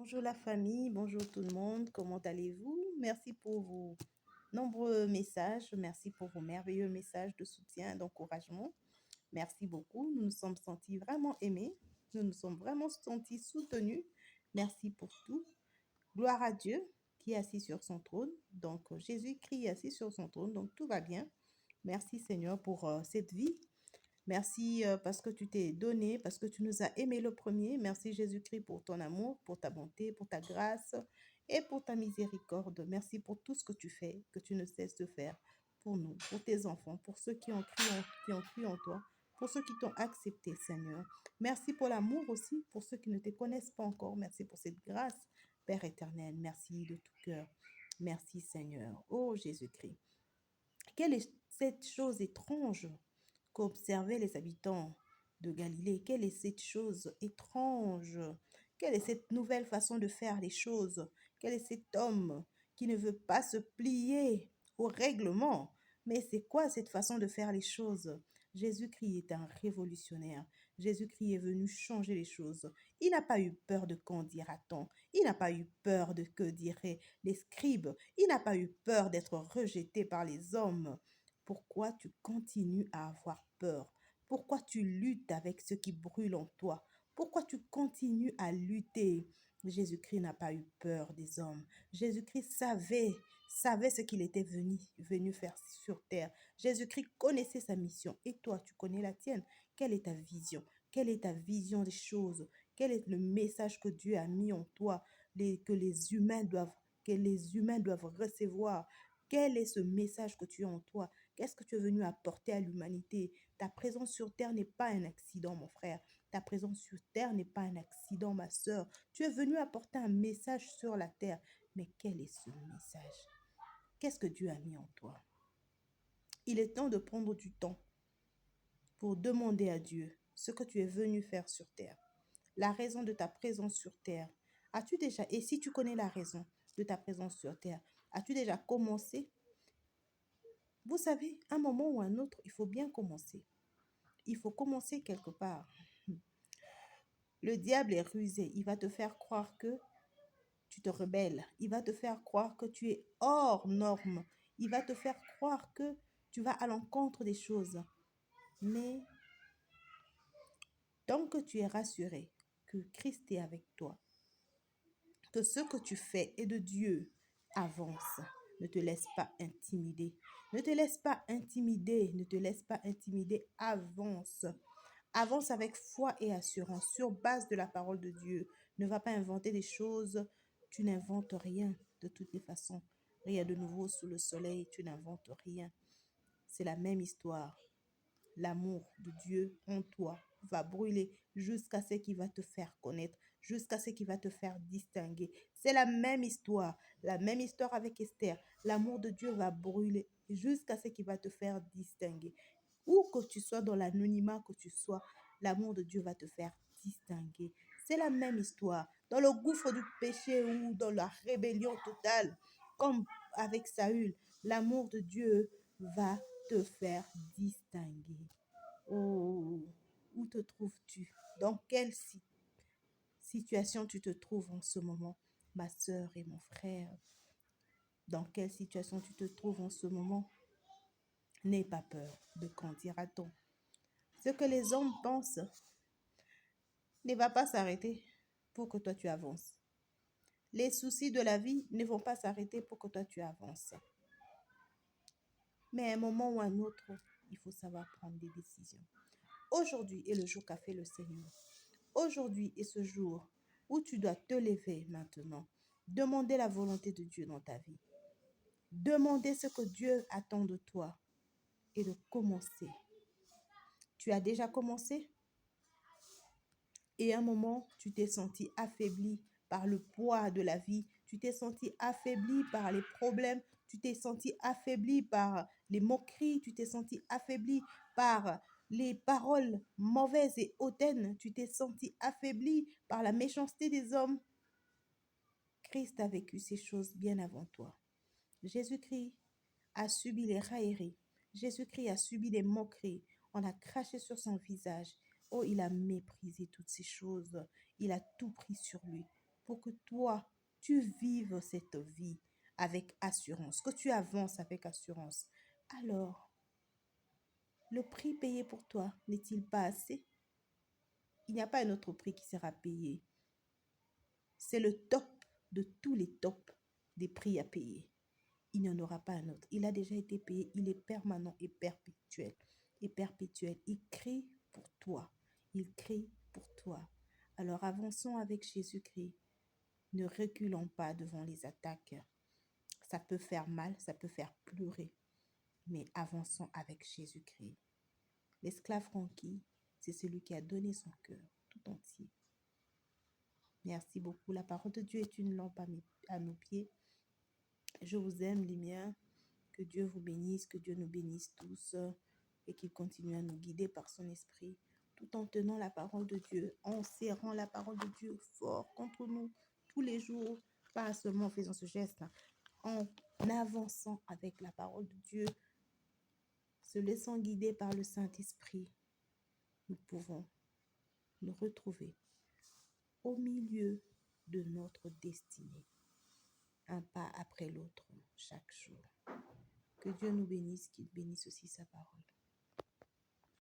Bonjour la famille, bonjour tout le monde, comment allez-vous? Merci pour vos nombreux messages, merci pour vos merveilleux messages de soutien, d'encouragement. Merci beaucoup, nous nous sommes sentis vraiment aimés, nous nous sommes vraiment sentis soutenus. Merci pour tout. Gloire à Dieu qui est assis sur son trône. Donc Jésus-Christ est assis sur son trône, donc tout va bien. Merci Seigneur pour cette vie. Merci parce que tu t'es donné, parce que tu nous as aimés le premier. Merci Jésus-Christ pour ton amour, pour ta bonté, pour ta grâce et pour ta miséricorde. Merci pour tout ce que tu fais, que tu ne cesses de faire pour nous, pour tes enfants, pour ceux qui ont cru en toi, pour ceux qui t'ont accepté, Seigneur. Merci pour l'amour aussi, pour ceux qui ne te connaissent pas encore. Merci pour cette grâce, Père éternel. Merci de tout cœur. Merci Seigneur. Oh Jésus-Christ. Quelle est cette chose étrange qu'observaient les habitants de Galilée? Quelle est cette chose étrange? Quelle est cette nouvelle façon de faire les choses? Quel est cet homme qui ne veut pas se plier au règlement? Mais c'est quoi cette façon de faire les choses? Jésus-Christ est un révolutionnaire. Jésus-Christ est venu changer les choses. Il n'a pas eu peur de qu'en dira-t-on. Il n'a pas eu peur de que diraient les scribes. Il n'a pas eu peur d'être rejeté par les hommes. Pourquoi tu continues à avoir peur? Pourquoi tu luttes avec ce qui brûle en toi? Pourquoi tu continues à lutter? Jésus-Christ n'a pas eu peur des hommes. Jésus-Christ savait ce qu'il était venu faire sur terre. Jésus-Christ connaissait sa mission. Et toi, tu connais la tienne. Quelle est ta vision? Quelle est ta vision des choses? Quel est le message que Dieu a mis en toi, que les humains doivent recevoir? Quel est ce message que tu as en toi? Qu'est-ce que tu es venu apporter à l'humanité? Ta présence sur terre n'est pas un accident, mon frère. Ta présence sur terre n'est pas un accident, ma sœur. Tu es venu apporter un message sur la terre. Mais quel est ce message? Qu'est-ce que Dieu a mis en toi? Il est temps de prendre du temps pour demander à Dieu ce que tu es venu faire sur terre. La raison de ta présence sur terre. As-tu déjà, et si tu connais la raison de ta présence sur terre, as-tu déjà commencé? Vous savez, un moment ou un autre, il faut bien commencer. Il faut commencer quelque part. Le diable est rusé. Il va te faire croire que tu te rebelles. Il va te faire croire que tu es hors norme. Il va te faire croire que tu vas à l'encontre des choses. Mais tant que tu es rassuré que Christ est avec toi, que ce que tu fais est de Dieu, avance. Ne te laisse pas intimider. Ne te laisse pas intimider. Ne te laisse pas intimider. Avance. Avance avec foi et assurance sur base de la parole de Dieu. Ne va pas inventer des choses. Tu n'inventes rien de toutes les façons. Rien de nouveau sous le soleil. Tu n'inventes rien. C'est la même histoire. L'amour de Dieu en toi va brûler jusqu'à ce qu'il va te faire connaître, jusqu'à ce qu'il va te faire distinguer. C'est la même histoire avec Esther. L'amour de Dieu va brûler jusqu'à ce qu'il va te faire distinguer. Où que tu sois dans l'anonymat, que tu sois, l'amour de Dieu va te faire distinguer. C'est la même histoire. Dans le gouffre du péché ou dans la rébellion totale, comme avec Saül, l'amour de Dieu va te faire distinguer. Oh, où te trouves-tu? Dans quelle situation tu te trouves en ce moment, ma sœur et mon frère? Dans quelle situation tu te trouves en ce moment? N'aie pas peur de qu'en dira-t-on. Ce que les hommes pensent ne va pas s'arrêter pour que toi tu avances. Les soucis de la vie ne vont pas s'arrêter pour que toi tu avances. Mais à un moment ou à un autre, il faut savoir prendre des décisions. Aujourd'hui est le jour qu'a fait le Seigneur. Aujourd'hui est ce jour où tu dois te lever maintenant. Demander la volonté de Dieu dans ta vie. Demander ce que Dieu attend de toi et de commencer. Tu as déjà commencé? Et à un moment, tu t'es senti affaibli par le poids de la vie. Tu t'es senti affaibli par les problèmes. Tu t'es senti affaibli par les moqueries. Tu t'es senti affaibli par les paroles mauvaises et hautaines. Tu t'es senti affaibli par la méchanceté des hommes. Christ a vécu ces choses bien avant toi. Jésus-Christ a subi les railleries. Jésus-Christ a subi les moqueries. On a craché sur son visage. Oh, il a méprisé toutes ces choses. Il a tout pris sur lui pour que toi, tu vives cette vie avec assurance, que tu avances avec assurance. Alors, le prix payé pour toi n'est-il pas assez? Il n'y a pas un autre prix qui sera payé. C'est le top de tous les tops des prix à payer. Il n'y en aura pas un autre. Il a déjà été payé. Il est permanent et perpétuel. Et perpétuel. Il crie pour toi. Il crie pour toi. Alors avançons avec Jésus-Christ. Ne reculons pas devant les attaques. Ça peut faire mal, ça peut faire pleurer. Mais avançons avec Jésus-Christ. L'esclave conquis, c'est celui qui a donné son cœur tout entier. Merci beaucoup. La parole de Dieu est une lampe à nos pieds. Je vous aime, les miens. Que Dieu vous bénisse, que Dieu nous bénisse tous et qu'il continue à nous guider par son esprit, tout en tenant la parole de Dieu, en serrant la parole de Dieu fort contre nous tous les jours, pas seulement en faisant ce geste, en avançant avec la parole de Dieu, se laissant guider par le Saint-Esprit. Nous pouvons nous retrouver au milieu de notre destinée, un pas après l'autre chaque jour. Que Dieu nous bénisse, qu'il bénisse aussi sa parole.